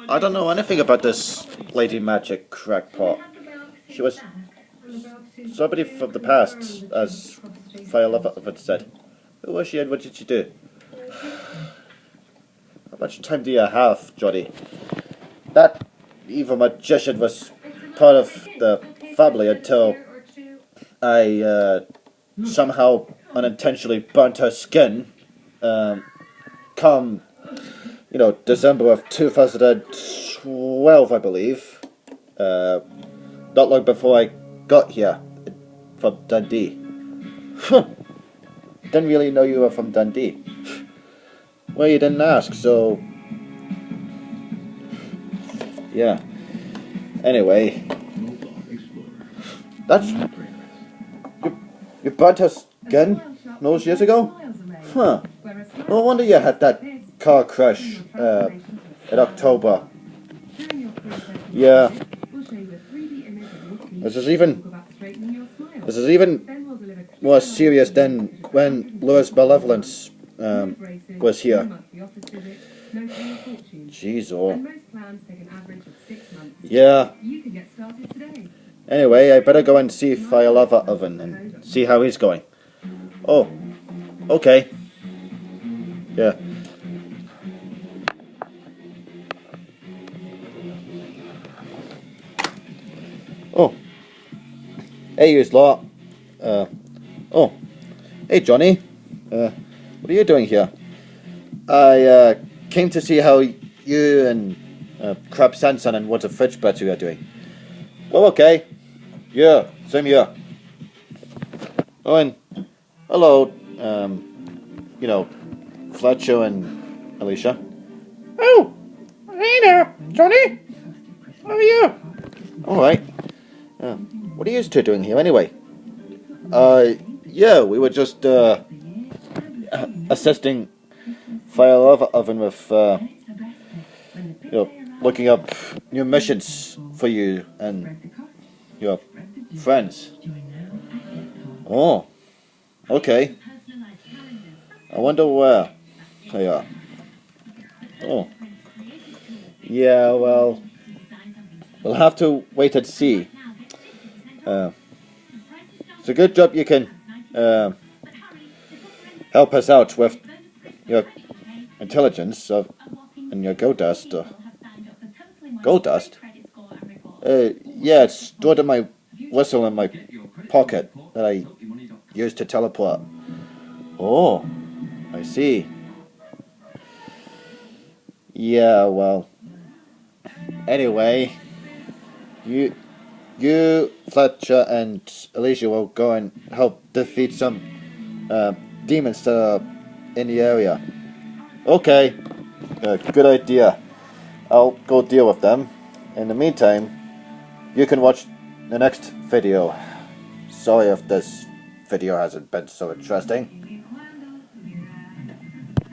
I don't know anything about this Lady Magic crackpot. She was somebody from the past, as FireLavaOven said. Who was she and what did she do? How much time do you have, Johnny? That evil magician was part of the family until I somehow unintentionally burnt her skin. Come, December of 2012, I believe. Not long before I got here from Dundee. Didn't really know you were from Dundee. Well, you didn't ask, so yeah. Anyway, that's you burnt her skin those years ago? Huh. No wonder you had that car crash in October. Yeah. This is even more serious than when Lewis Malevolence was here. Jeez, oh. Yeah. Anyway, I better go and see FireLavaOven and see how he's going. Oh, okay. Yeah. Oh. Hey, you lot. Oh. Hey, Johnny. What are you doing here? I came to see how you and Crab Sanson and Water Fridge Battery are doing. Well, okay. Yeah, same here. Oh, and hello, Fletcher and Alicia. Oh, hey there, Johnny. How are you? All right. What are you two doing here anyway? Yeah, we were just assisting FireLavaOven with looking up new missions for you and your friends. Oh, okay. I wonder where they are. Oh, yeah. Well, we'll have to wait and see. It's a good job you can help us out with your intelligence and your gold dust. Gold dust? Yeah, it's stored in my whistle in my pocket that I used to teleport. Oh, I see. Yeah, well. Anyway, you, Fletcher, and Alicia will go and help defeat some demons that are in the area. Okay, good idea. I'll go deal with them. In the meantime, you can watch the next video. Sorry if this video hasn't been so interesting.